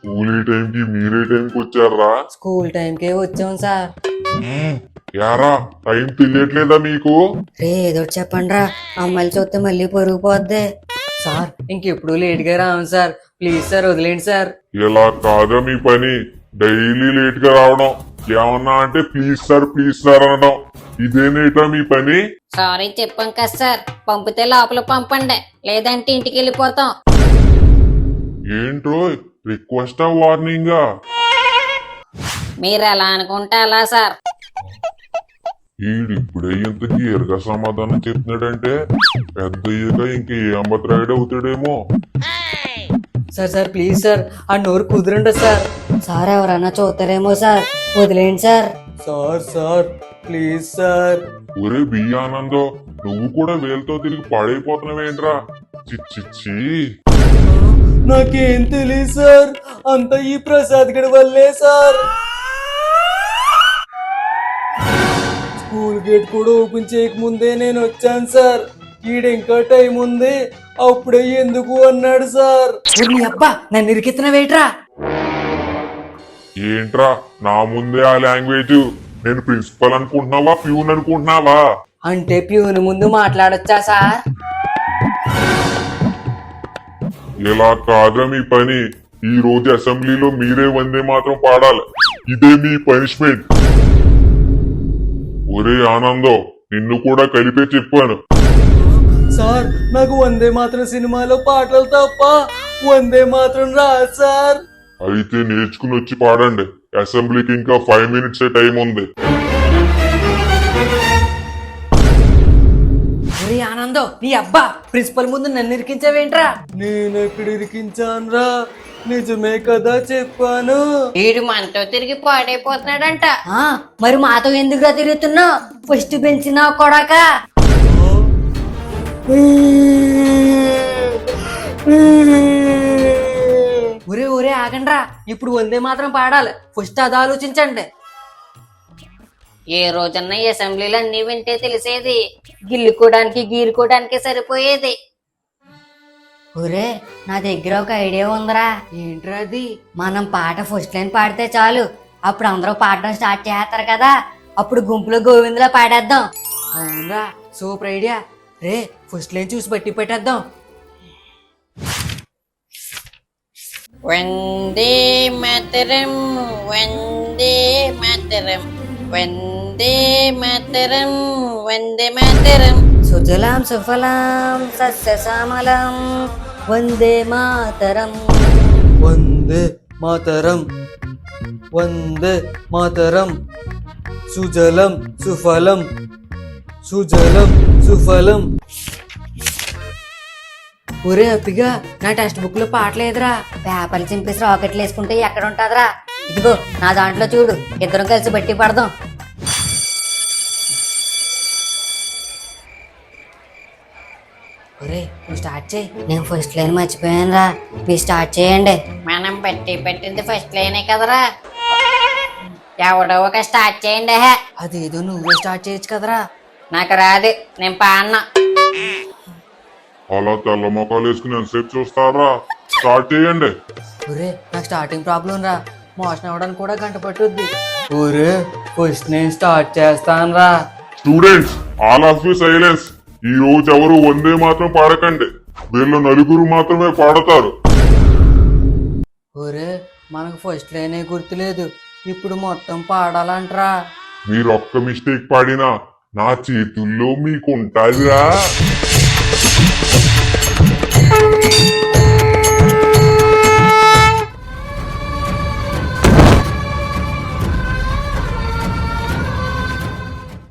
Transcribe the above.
School టైంకి మీరే టైంకి వచ్చారా? స్కూల్ టైంకే వచ్చాం సార్. యారా టైం తెలియట్లేదా మీకు? రే ఏదో చెప్పండి రా, అమ్మాయిలు చూస్తే మళ్ళీ పరుగు పోద్ది. సార్ ఇంకెప్పుడు లేట్ గా రాము సార్, ప్లీజ్ సార్ వదిలేండి సార్. ఇలా కాదా మీ పని? డైలీ లేట్ గా రావడం, ఏమన్నా అంటే ప్లీజ్ సార్ అనడం, ఇదేనేటా మీ పని? సారీ చెప్పాం కదా సార్, పంపితే లోపల పంపండి, లేదంటే ఇంటికి వెళ్ళిపోతాం. ఏంట్రో రిక్వెస్టా వార్నింగా? మీరు ఎలా అనుకుంటే అలా సార్. ఈడిప్పుడే ఇంత క్లియర్గా సమాధానం చెప్తున్నాడంటే పెద్ద అయ్యాక ఇంక ఏ అంబత్రాయుడు అవుతాడేమో. సార్ ప్లీజ్ సార్, ఆ నోరు కుదురండి సార్. సార్ ఎవరన్నా చూస్తారేమో సార్, వదిలేండి సార్. Sir please sir. ఒరే బియ్యానందో, నువ్వు కూడా వేలతో తిరిగి పాడైపోతున్నావేంట్రా? చిచ్చిచ్చి. నాకేం తెలియదు సార్, అంతా ఈ ప్రసాద్ గడి వల్లే సార్. స్కూల్ గేట్ కూడా ఓపెన్ చేయకముందే నేను వచ్చాను సార్. ఈడింకా టైం ఉంది, అప్పుడే ఎందుకు అన్నాడు సార్. నీ అబ్బా నన్ను ఇరికిస్తున్నావేట్రా? ఏంట్రా నా ముందే ఆ లాంగ్వేజ్? నేను ప్రిన్సిపల్ అనుకుంటున్నావా, ప్యూన్ అనుకుంటున్నావా? అంటే ప్యూన్ ముందు మాట్లాడొచ్చా సార్? ఇలా కాదా మీ పని? ఈ రోజు అసెంబ్లీలో మీరే వందే మాత్రం పాడాలి, ఇదే మీ పనిష్మెంట్. ఒరే ఆనందో, నిన్ను కూడా కలిపే చెప్పాను. సార్ నాకు వందే మాత్రం సినిమాలో పాటలు తప్ప వందే మాత్రం రాదు సార్. అయితే నేర్చుకుని వచ్చి పాడండి, అసెంబ్లీకి ఇంకా 5 minutes టైం ఉంది. ఆనందో నీ అబ్బా, ప్రిన్సిపల్ ముందు నన్ను ఇరికించావేంట్రా? నేను ఎక్కడ ఇరికించానురా, నిజమే కదా చెప్పాను. వీడు మనతో తిరిగి పాడైపోతున్నాడంట. మరి మాతో ఎందుకురా తిరుగుతున్నావు? ఫస్ట్ బెంచ్ నా కొడక. ఒరే ఆగండ్రా, ఇప్పుడు వందే మాత్రం పాడాలి, ఫస్ట్ అది ఆలోచించండి. ఏ రోజన్నా ఈ అసెంబ్లీలో అన్ని వింటే తెలిసేది, గిల్లుకోవడానికి గీరుకోవడానికి సరిపోయేది. ఒరే నా దగ్గర ఒక ఐడియా ఉందిరా. ఏంట్రా అది? మనం పాట ఫస్ట్ లైన్ పాడితే చాలు, అప్పుడు అందరూ పాడడం స్టార్ట్ చేస్తారు కదా, అప్పుడు గుంపులో గోవిందులా పాడేద్దాం. అవునరా, సూపర్ ఐడియా. రే ఫస్ట్ లైన్ చూసి బట్టి పెట్టేద్దాం. వందే మాతరం, వందే మాతరం, వందే మాతరం, వందే మాతరం. సుజలాం సుఫలాం సస్యశ్యామలం వందే మాతరం. వందే మాతరం, వందే మాతరం. సుజలం సుఫలం, సుజలం సుఫలం. ఒరే అప్పిగా, నా టెక్స్ట్ బుక్ లో పాటలేదురా. పేపర్లు చింపేసి రాకెట్లు వేసుకుంటే ఎక్కడ ఉంటుందిరా? ఇదిగో నా దాంట్లో చూడు, ఇద్దరం కలిసి బట్టి పడదాం. ఒరే నువ్వు స్టార్ట్ చేయి, నేను ఫస్ట్ లైన్ మర్చిపోయాను రా, మీరు స్టార్ట్ చేయండి. మనం బట్టి పెట్టింది ఫస్ట్ లైనే కదరా, ఎవడో ఒక స్టార్ట్ చేయండి. అదేదో నువ్వే స్టార్ట్ చేయొచ్చు కదరా. నాకు రాదు, నేను పాడనా. అలా తెల్ల మొక్కలు వేసుకుని ఎంతసేపు చూస్తారా? స్టార్ట్ చేయండి. ఒరే నాకు స్టార్టింగ్ ప్రాబ్లం రా, మోషన్ అవ్వడానికి కూడా గంట పట్టుద్ది. ఒరే ఫస్ట్ నేను స్టార్ట్ చేస్తాను రా. Students, all of you silence. ఈ రోజు ఎవరు వందే మాత్రం పాడకండి, వీళ్ళు నలుగురు మాత్రమే పాడతారు. ఒరే మనకు ఫస్ట్ లైనే గుర్తులేదు, ఇప్పుడు మొత్తం పాడాలంటరా. మీరు ఒక్క మిస్టేక్ పాడినా నా చేతుల్లో మీకుంటాదిరా.